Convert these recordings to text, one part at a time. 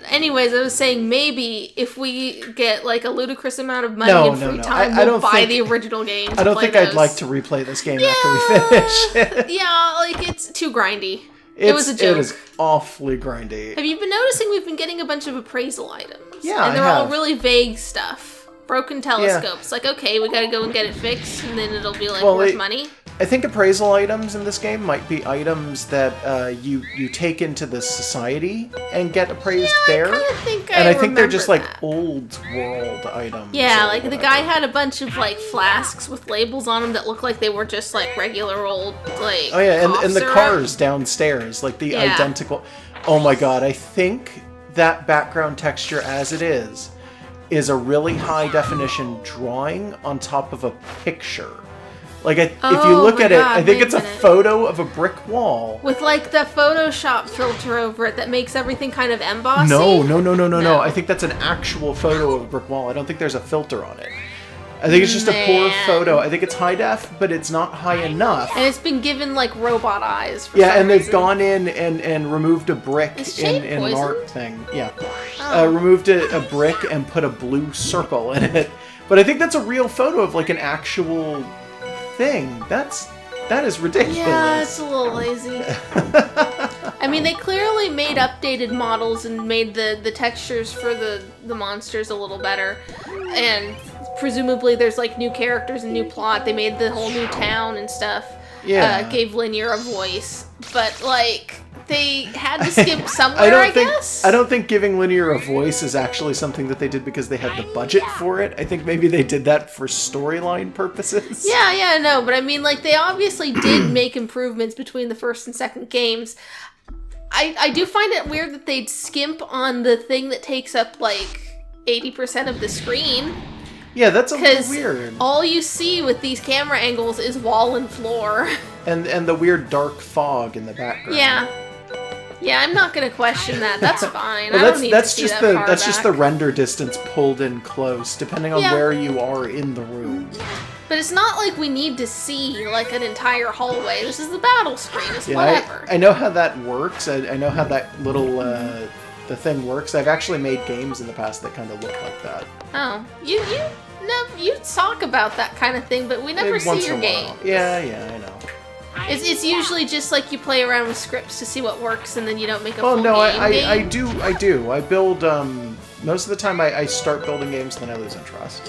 Anyways, I was saying maybe if we get like a ludicrous amount of money and free time, we'll buy the original games. I don't think I'd like to replay this game after we finish it. Yeah, like it's too grindy. It was a joke. It is awfully grindy. Have you been noticing we've been getting a bunch of appraisal items? Yeah, and they're all really vague stuff. Broken telescopes. Like, okay, we gotta go and get it fixed, and then it'll be like worth money. I think appraisal items in this game might be items that you take into the society and get appraised there. I think they're just like old world items. Yeah, like the guy had a bunch of like flasks with labels on them that looked like they were just like regular old like. Oh yeah, and the cars downstairs, like the identical. Oh my god, I think that background texture as it is a really high definition drawing on top of a picture. Like, if you look at it, I think it's a photo of a brick wall. With, like, the Photoshop filter over it that makes everything kind of embossy? No. I think that's an actual photo of a brick wall. I don't think there's a filter on it. I think it's just a poor photo. I think it's high def, but it's not high enough. And it's been given, like, robot eyes for some reason. They've gone in and removed a brick in an art thing. Yeah. Removed a brick and put a blue circle in it. But I think that's a real photo of, like, an actual thing. That is ridiculous. Yeah, it's a little lazy. I mean, they clearly made updated models and made the textures for the monsters a little better. And presumably there's like new characters and new plot. They made the whole new town and stuff. Yeah. Gave Linear a voice. But like, they had to skip somewhere, I guess? I don't think giving Linear a voice is actually something that they did because they had the budget for it. I think maybe they did that for storyline purposes. Yeah, no, but I mean, like, they obviously did make improvements between the first and second games. I do find it weird that they'd skimp on the thing that takes up, like, 80% of the screen. Yeah, that's a little weird. All you see with these camera angles is wall and floor. And the weird dark fog in the background. Yeah, I'm not gonna question that. That's fine. Well, I don't need to see that far back. That's just the render distance pulled in close, depending on where you are in the room. But it's not like we need to see like an entire hallway. This is the battle screen. It's whatever. I know how that works. I know how that little the thing works. I've actually made games in the past that kind of look like that. Oh, you talk about that kind of thing, but we never see your game. Yeah, I know. It's usually just like you play around with scripts to see what works, and then you don't make a full game. I do. I build, most of the time I start building games, and then I lose interest.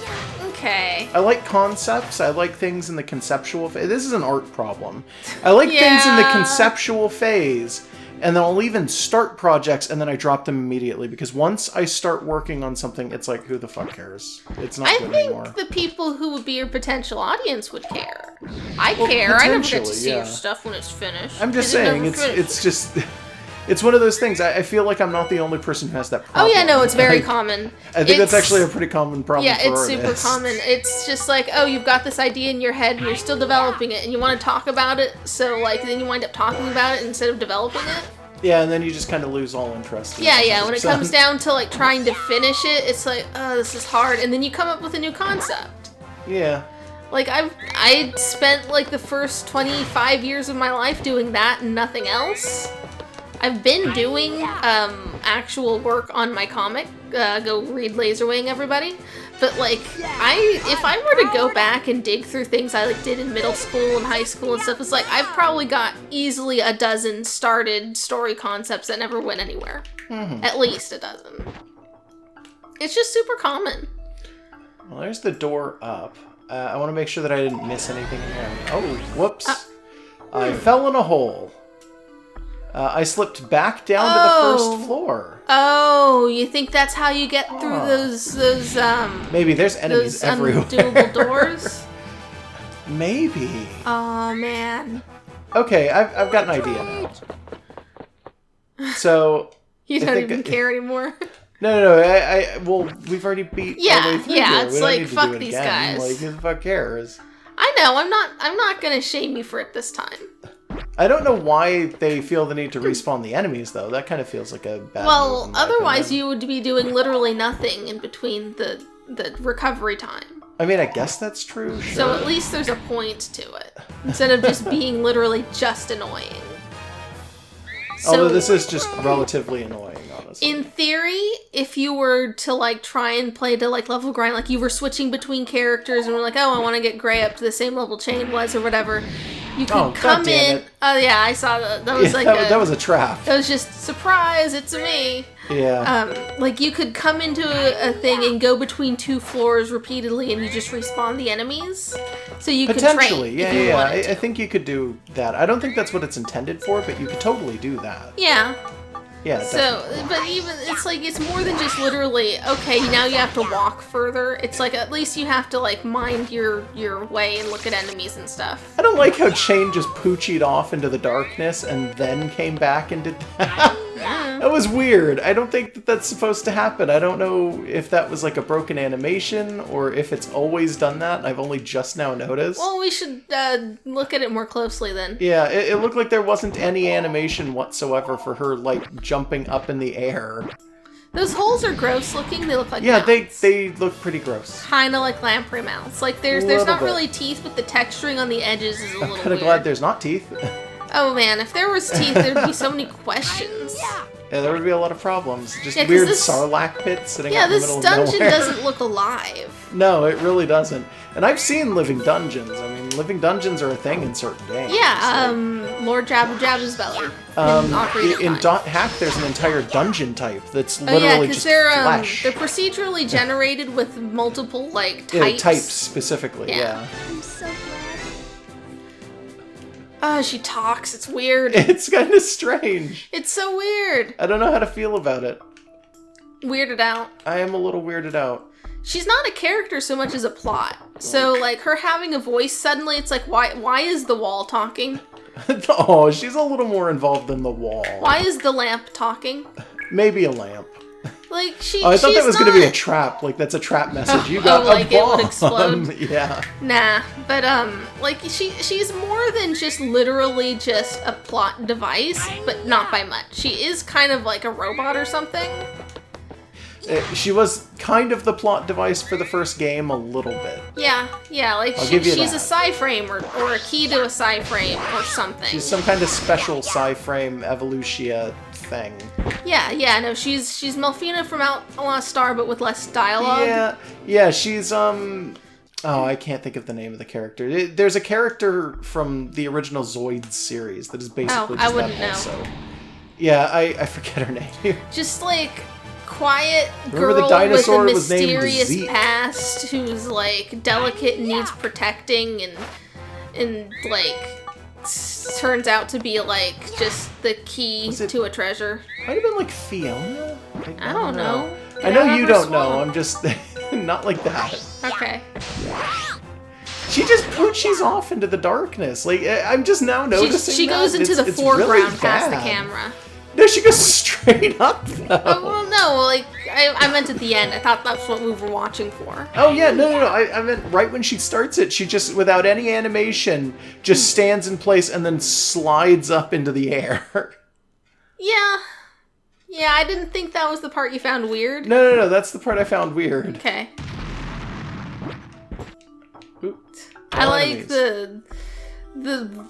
Okay. I like concepts. I like things in the conceptual phase. This is an art problem. I like things in the conceptual phase, and then I'll even start projects, and then I drop them immediately, because once I start working on something, it's like, who the fuck cares? It's not good anymore. I think the people who would be your potential audience would care. I care. I never get to see your stuff when it's finished. I'm just saying, it's just... It's one of those things. I feel like I'm not the only person who has that problem. Oh yeah, no, it's very common. I think that's actually a pretty common problem for artists. Yeah, it's super common. It's just like, oh, you've got this idea in your head and you're still developing it and you want to talk about it, so like then you wind up talking about it instead of developing it. Yeah, and then you just kind of lose all interest. Yeah, when it comes down to like trying to finish it, it's like, oh, this is hard, and then you come up with a new concept. Yeah. Like, I spent like the first 25 years of my life doing that and nothing else. I've been doing actual work on my comic. Go read Laserwing, everybody. But like, if I were to go back and dig through things I like did in middle school and high school and stuff, it's like I've probably got easily a dozen started story concepts that never went anywhere. Mm-hmm. At least a dozen. It's just super common. Well, there's the door up. I want to make sure that I didn't miss anything in there. Oh, whoops! I fell in a hole. I slipped back down to the first floor. Oh, you think that's how you get through those maybe there's enemies everywhere. Undoable doors? Maybe. Oh man. Okay, I've got an idea now. So you don't even care anymore. No. Well, we've already beat our way through here. It's like fuck these guys. Like, who the fuck cares? I know. I'm not gonna shame you for it this time. I don't know why they feel the need to respawn the enemies, though. That kind of feels like a bad move, otherwise you would be doing literally nothing in between the recovery time. I mean, I guess that's true, sure. So at least there's a point to it, instead of just being literally just annoying. Although this is just relatively annoying, honestly. In theory, if you were to like try and play to like level grind, like you were switching between characters and were like, oh, I want to get Gray up to the same level Chain was or whatever, you could come in. Oh yeah, I saw that. That was that was a trap. That was just surprise. It's me. Yeah. Like you could come into a thing and go between 2 floors repeatedly, and you just respawn the enemies. So you could train. Potentially, yeah. I think you could do that. I don't think that's what it's intended for, but you could totally do that. Yeah. Yeah. So, definitely. but even it's like it's more than just literally. Okay, now you have to walk further. It's like at least you have to like mind your way and look at enemies and stuff. I don't like how Chain just poochied off into the darkness and then came back and did that. That was weird. I don't think that that's supposed to happen. I don't know if that was like a broken animation or if it's always done that and I've only just now noticed. Well, we should look at it more closely then. Yeah, it looked like there wasn't any animation whatsoever for her, like, jumping up in the air. Those holes are gross looking. They look like yeah, mouths. they look pretty gross. Kind of like lamprey mouths. Like there's not really teeth, but the texturing on the edges is a little weird. I'm kind of glad there's not teeth. Oh man, if there was teeth, there'd be so many questions. Yeah, there would be a lot of problems. Just weird Sarlacc pits sitting out in the middle of nowhere. Yeah, this dungeon doesn't look alive. No, it really doesn't. And I've seen living dungeons. I mean, living dungeons are a thing in certain games. Yeah, Lord Jabba Jabba's Belly. In Dot Hack, there's an entire dungeon type that's literally just flesh. They're procedurally generated with multiple, like, types. Yeah, types specifically, yeah. I'm so glad. Oh, she talks. It's weird. It's kind of strange. It's so weird. I don't know how to feel about it. Weirded out. I am a little weirded out. She's not a character so much as a plot. So, like, her having a voice, suddenly it's like, why is the wall talking? Oh, she's a little more involved than the wall. Why is the lamp talking? Maybe a lamp. Like, I thought that was going to be a trap. Like, that's a trap message. You got like a bomb. It would explode. Yeah. Nah, but, like, she's more than just literally just a plot device, but not by much. She is kind of like a robot or something. She was kind of the plot device for the first game a little bit. Yeah, like she's a PSY-frame or a key to a PSY-frame or something. She's some kind of special PSY-frame Evolutia thing. Yeah, no, she's Melfina from Outlaw Star, but with less dialogue. Yeah, she's, oh, I can't think of the name of the character. There's a character from the original Zoids series that is basically just that also. Yeah, I forget her name. Just, like, quiet girl Remember the dinosaur with a was named mysterious Zeke? past who's, like, delicate and needs protecting and like, turns out to be, like, just the key to a treasure. Might have been, like, Fiona? I don't know. I know you don't know. I'm just... not like that. Okay. She just poochies off into the darkness. Like, I'm just now noticing She goes into the foreground really past the camera. No, she goes straight up, though. Oh, well, no, like, I meant at the end. I thought that's what we were watching for. Oh, yeah, no. I meant right when she starts it, she just, without any animation, just stands in place and then slides up into the air. Yeah, I didn't think that was the part you found weird. No, that's the part I found weird. Okay. Oop. I like the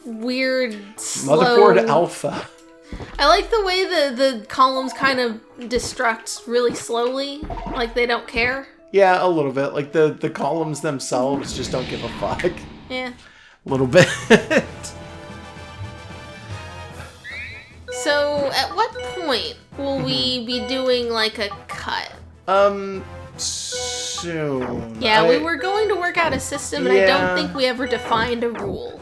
weird, slow... Motherboard Alpha. I like the way the columns kind of destruct really slowly, like they don't care. Yeah, a little bit. Like the columns themselves just don't give a fuck. Yeah. A little bit. So, at what point will we be doing like a cut? Soon. Yeah, we were going to work out a system, and I don't think we ever defined a rule.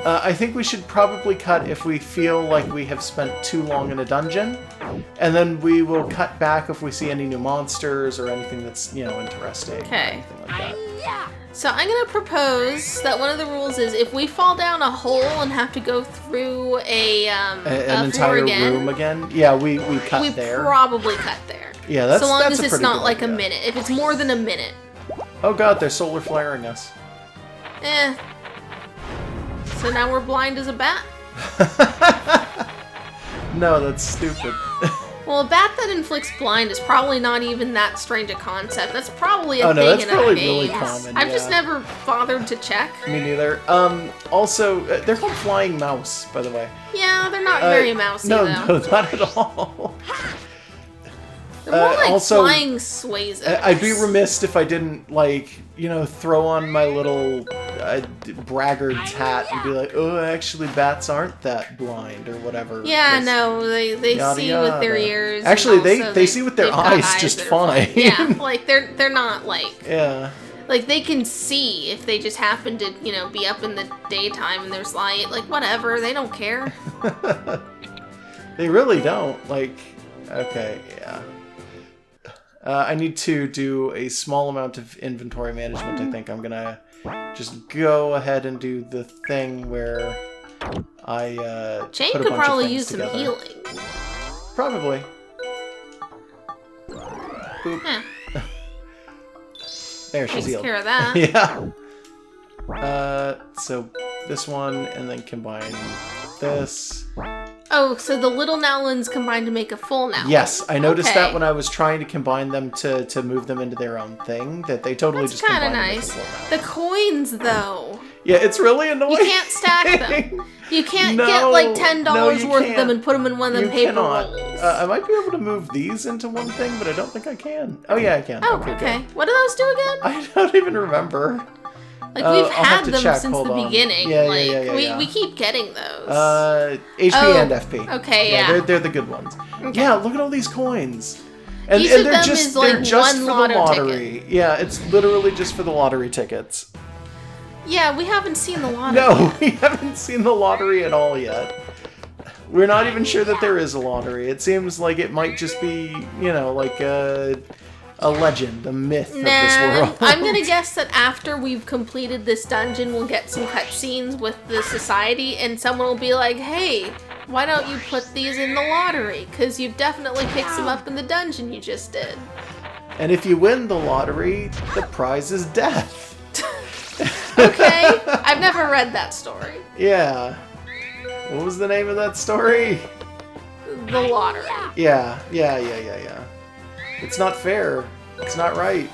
I think we should probably cut if we feel like we have spent too long in a dungeon, and then we will cut back if we see any new monsters or anything that's, interesting. Okay. Anything like that. So I'm gonna propose that one of the rules is if we fall down a hole and have to go through an entire room again, yeah, we cut there. We probably cut there. Yeah, that's so long that's as a it's pretty not good like idea. a minute. If it's more than a minute. Oh god, they're solar flaring us. So now we're blind as a bat? No, that's stupid. Well, a bat that inflicts blind is probably not even that strange a concept. That's probably a thing that's in probably other really games. common, I've just yeah. never bothered to check. Me neither. Also, they're called flying mouse, by the way. Yeah, they're not very mousy, no, though. No, not at all. They're more like also, flying Swayzes. I'd be remiss if I didn't, like, throw on my little braggart's hat and be like, oh, actually, bats aren't that blind, or whatever. Yeah, no, they yada, see yada. with their ears. Actually, and also they see with their they've got eyes just that are fine. Yeah, like, they're not, like... Yeah. Like, they can see if they just happen to, be up in the daytime and there's light. Like, whatever, they don't care. They really don't. Like, okay, yeah. I need to do a small amount of inventory management, I think. I'm gonna just go ahead and do the thing where I Jane put a could bunch of probably things use together. some healing. Probably. Boop. Huh. There, she's Takes healed. care of that. Yeah. So this one, and then combine this. Oh, so the little Nowlins combine to make a full Nowlin. Yes, I noticed Okay. that when I was trying to combine them to move them into their own thing, that they totally That's just kind combine of them nice. into full The Nowlin. coins, though. Yeah, it's really annoying. You can't stack them. You can't No, get like $10 no, you worth of can't. them and put them in one of them You paper cannot. rolls. I might be able to move these into one thing, but I don't think I can. Oh yeah, I can. Oh, okay. okay. Good. What do those do again? I don't even remember. Like, I'll we've have had to them check. since Hold the on. beginning. Yeah, like, yeah. we keep getting those. HP Oh, and FP. okay, yeah. They're the good ones. Okay. Yeah, look at all these coins. And, Each and of they're them just is, like, they're just one for the lotto lottery. Yeah, it's literally just for the lottery tickets. Yeah, we haven't seen the lottery. No, we haven't seen the lottery at all yet. We're not even sure that there is a lottery. It seems like it might just be, like a legend, a myth of this world. I'm gonna guess that after we've completed this dungeon, we'll get some cutscenes with the society, and someone will be like, hey, why don't you put these in the lottery? Because you've definitely picked some up in the dungeon you just did. And if you win the lottery, the prize is death. Okay? I've never read that story. Yeah. What was the name of that story? The lottery. Yeah. It's not fair. It's not right.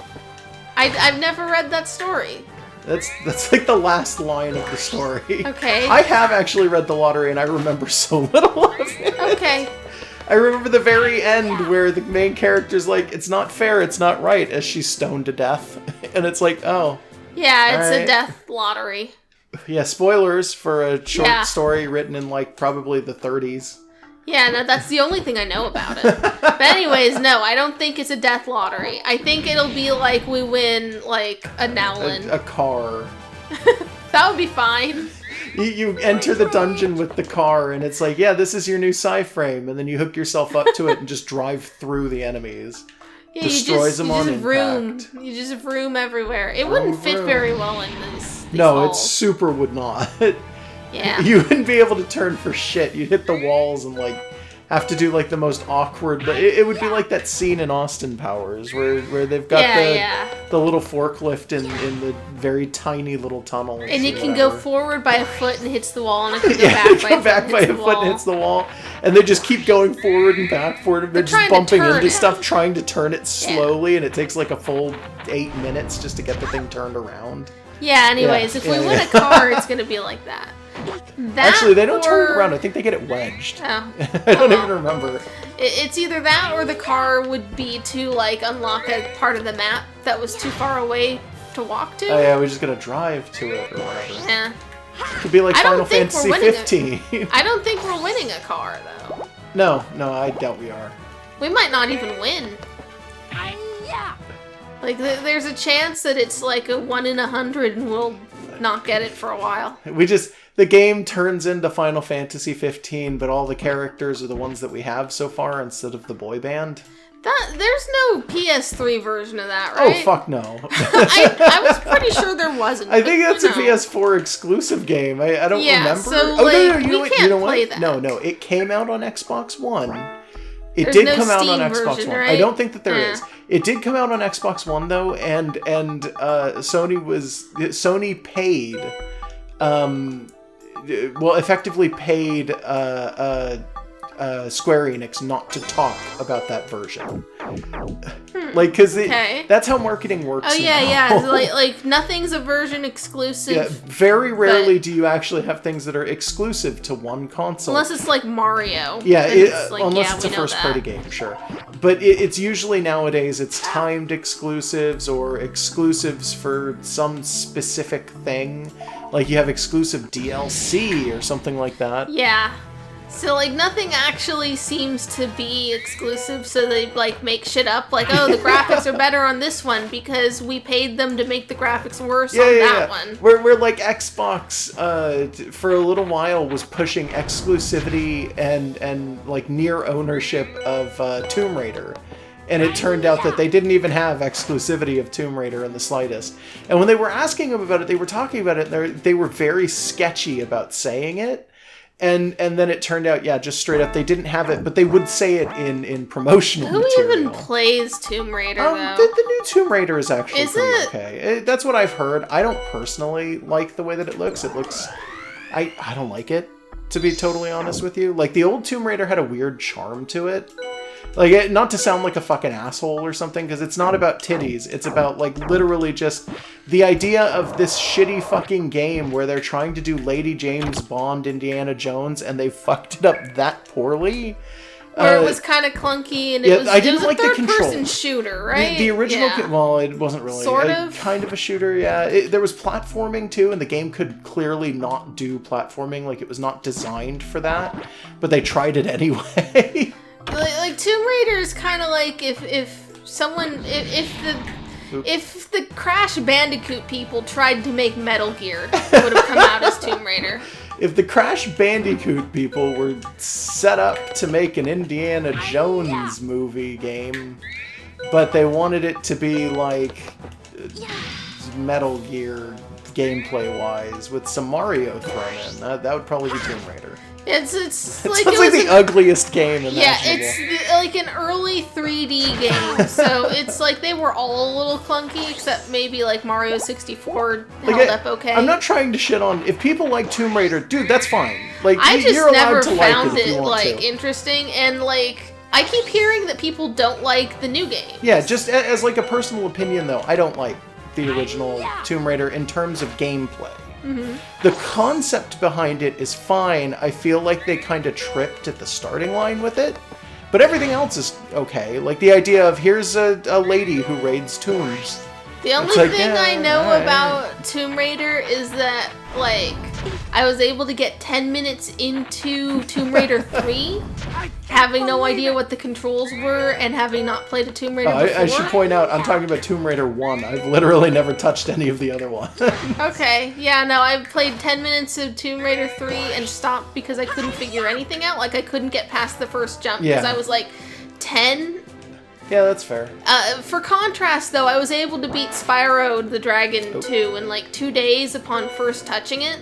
I've never read that story. That's like the last line of the story. Okay. I have actually read The Lottery, and I remember so little of it. Okay. I remember the very end where the main character's like, it's not fair, it's not right, as she's stoned to death. And it's like, oh. Yeah, it's Alright. a death lottery. Yeah, spoilers for a short Yeah. story written in, like, probably the 30s. Yeah, no, that's the only thing I know about it. But anyways, no, I don't think it's a death lottery. I think it'll be like we win, like, a Nowlin. A car. That would be fine. You enter the dungeon with the car, and it's like, yeah, this is your new Psy-frame, and then you hook yourself up to it and just drive through the enemies. Yeah, Destroys them on vroom. impact. You just vroom everywhere. It wouldn't fit vroom. very well in these No, it halls. super would not. Yeah. You wouldn't be able to turn for shit. You'd hit the walls and, like, have to do, like, the most awkward... It would be like that scene in Austin Powers where they've got the little forklift in the very tiny little tunnels. And it or can go whatever. forward by a foot and hits the wall, and it can go Yeah, back by a foot and hits the wall. and hits the wall. And they just keep going forward and back, forward, and they're just trying to bumping turn into it. stuff, trying to turn it slowly, and it takes, like, a full 8 minutes just to get the thing turned around. Yeah, anyways, if we yeah. win a car, it's gonna be like that. Actually, they don't turn it or- around. I think they get it wedged. Oh. I don't well. even remember. It's either that or the car would be to, like, unlock a part of the map that was too far away to walk to. Oh yeah, we're just gonna drive to it or whatever. Yeah. Could be like I Final don't think Fantasy we're winning 15. I don't think we're winning a car, though. No, I doubt we are. We might not even win. Like, there's a chance that it's like a 1 in 100 and we'll not get it for a while. The game turns into Final Fantasy 15, but all the characters are the ones that we have so far instead of the boy band. There's no PS3 version of that, Oh, right? fuck no. I was pretty sure there wasn't. I think but that's a no. PS4 exclusive game. I don't Yeah, remember. so, Oh, like, no, we you know what? can't You know what? play that. No, it came out on Xbox One. It There's did no come out on Steam Xbox version, One. right? I don't think that there Yeah. is. It did come out on Xbox One though, and Sony paid, effectively paid Square Enix not to talk about that version. Like, because that's how marketing works. Oh, yeah, now. yeah. Like, nothing's a version exclusive. Yeah, very rarely do you actually have things that are exclusive to one console. Unless it's like Mario. Yeah, like, unless it's a first-party game, sure. But it's usually nowadays, it's timed exclusives or exclusives for some specific thing. Like, you have exclusive DLC or something like that. Yeah. So, like, nothing actually seems to be exclusive, so they, like, make shit up. Like, oh, the graphics are better on this one because we paid them to make the graphics worse on that one. We're like, Xbox, for a little while, was pushing exclusivity and like, near ownership of Tomb Raider. And it turned out that they didn't even have exclusivity of Tomb Raider in the slightest. And when they were asking them about it, they were talking about it, they were very sketchy about saying it. And then it turned out, just straight up, they didn't have it, but they would say it in promotional material. Who even plays Tomb Raider, though? The new Tomb Raider is actually pretty it? okay. That's what I've heard. I don't personally like the way that it looks. I don't like it, to be totally honest with you. Like, the old Tomb Raider had a weird charm to it. Like, not to sound like a fucking asshole or something, because it's not about titties. It's about, like, literally just the idea of this shitty fucking game where they're trying to do Lady James Bond, Indiana Jones, and they fucked it up that poorly. Where it was kind of clunky, and it was a third-person shooter, right? The original, well, it wasn't really. Sort of? Kind of a shooter, yeah. There was platforming, too, and the game could clearly not do platforming. Like, it was not designed for that, but they tried it anyway. Like Tomb Raider is kind of like if the Crash Bandicoot people tried to make Metal Gear, it would have come out as Tomb Raider. If the Crash Bandicoot people were set up to make an Indiana Jones movie game, but they wanted it to be like Metal Gear gameplay-wise with some Mario thrown in, that would probably be Tomb Raider. It sounds like the ugliest game imaginable. Yeah, it's like an early 3D game, so it's like they were all a little clunky, except maybe like Mario 64 held up okay. I'm not trying to shit on, if people like Tomb Raider, dude, that's fine. Like, I just you're never allowed to found like it if you want to. Interesting, and like, I keep hearing that people don't like the new game. Yeah, just as like a personal opinion though, I don't like the original Tomb Raider in terms of gameplay. Mm-hmm. The concept behind it is fine. I feel like they kind of tripped at the starting line with it. But everything else is okay. Like the idea of here's a lady who raids tombs. The only thing I know about Tomb Raider is that, like, I was able to get 10 minutes into Tomb Raider 3, having no idea what the controls were, and having not played a Tomb Raider before. I should point out, I'm talking about Tomb Raider 1. I've literally never touched any of the other ones. Okay, yeah, no, I played 10 minutes of Tomb Raider 3 and stopped because I couldn't figure anything out. Like, I couldn't get past the first jump because I was, like, 10. Yeah, that's fair. For contrast, though, I was able to beat Spyro the Dragon 2 in, like, 2 days upon first touching it.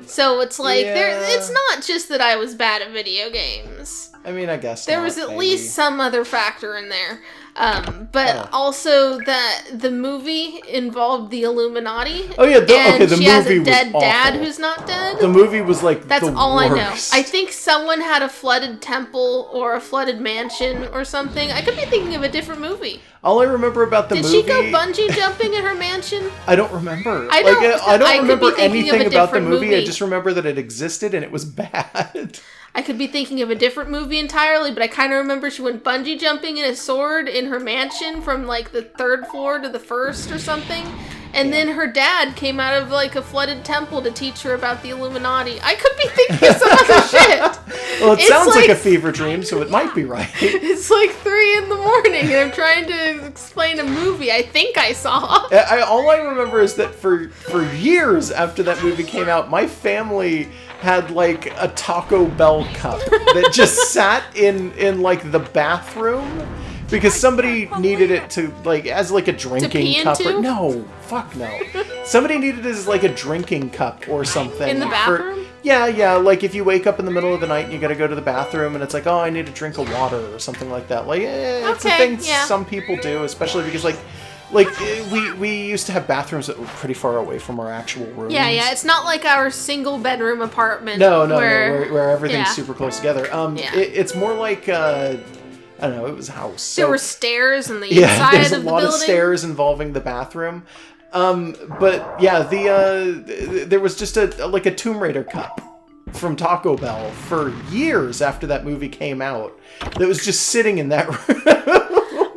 So it's like, it's not just that I was bad at video games. I mean, I guess there was at least some other factor in there. But also that the movie involved the Illuminati. Oh yeah, the movie she has a dead was dad awful. Who's not dead. The movie was like that's the all worst. I know. I think someone had a flooded temple or a flooded mansion or something. I could be thinking of a different movie. All I remember about the movie... Did she go bungee jumping in her mansion? I don't remember. I don't remember anything about the movie. I just remember that it existed and it was bad. I could be thinking of a different movie entirely, but I kind of remember she went bungee jumping in a sword in her mansion from, like, the 3rd floor to the 1st or something. And then her dad came out of, like, a flooded temple to teach her about the Illuminati. I could be thinking of some other shit. Well, it sounds like a fever dream, so it might be right. It's like 3 in the morning, and I'm trying to explain a movie I think I saw. All I remember is that for years after that movie came out, my family had like a Taco Bell cup that just sat in like the bathroom because somebody needed it to like as like a drinking cup. No, fuck no. Somebody needed it as like a drinking cup or something. In the bathroom? Yeah. Like if you wake up in the middle of the night and you gotta go to the bathroom and it's like, oh, I need a drink of water or something like that. Like it's a thing some people do, especially because like Like, we used to have bathrooms that were pretty far away from our actual rooms. Yeah. It's not like our single bedroom apartment. No, where everything's super close together. It's more like, I don't know, it was a house. So, there were stairs in the inside there's of a the lot building. of stairs involving the bathroom. But yeah, there was just a Tomb Raider cup from Taco Bell for years after that movie came out that was just sitting in that room.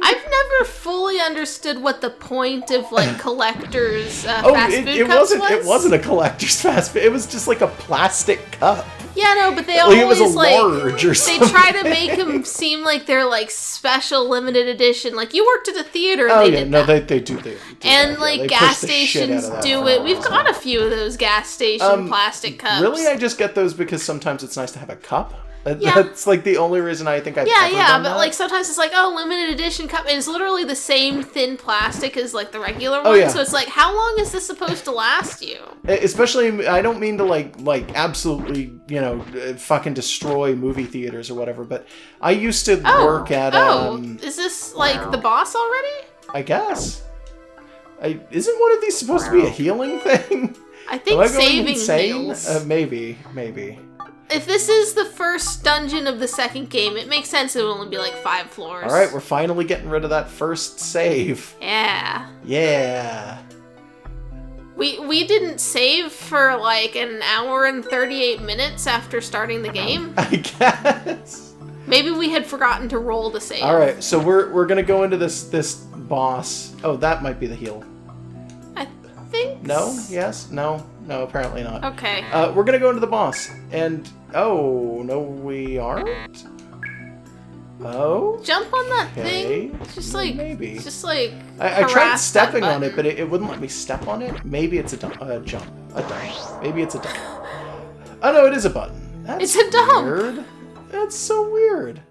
I've never fully understood what the point of like collectors fast food cups was. It wasn't a collector's fast food. It was just like a plastic cup. Yeah, no, but they Like, always it was a like large or they something. try to make them seem like they're like special limited edition. Like you worked at a theater. Oh they yeah, did no, that. they do. And that, like They gas push the shit out stations of that do for it. no We've reason. got a few of those gas station plastic cups. Really, I just get those because sometimes it's nice to have a cup. Yeah. That's like the only reason I think I've ever done but that. like sometimes it's like, oh, limited edition cup, and it's literally the same thin plastic as like the regular one. Oh, yeah. So it's like, how long is this supposed to last you? Especially, I don't mean to like absolutely, fucking destroy movie theaters or whatever, but I used to work at is this like the boss already? I guess. Isn't one of these supposed to be a healing thing? I think Am I going saving insane? heals. Maybe. If this is the first dungeon of the second game, it makes sense it would only be like 5 floors. All right, we're finally getting rid of that first save. Yeah. Yeah. We didn't save for like an hour and 38 minutes after starting the game. I guess. Maybe we had forgotten to roll the save. All right, so we're gonna go into this boss. Oh, that might be the heal. I think. No. Yes. No. Apparently not. Okay. We're gonna go into the boss, and oh no, we aren't. Oh. Jump on that Okay. thing. Just like Maybe. Just like. I tried harass that stepping on it, button. but it wouldn't let me step on it. Maybe it's a jump. A dump. Maybe it's a dump. Oh no, it is a button. That's It's a dump. weird. That's so weird.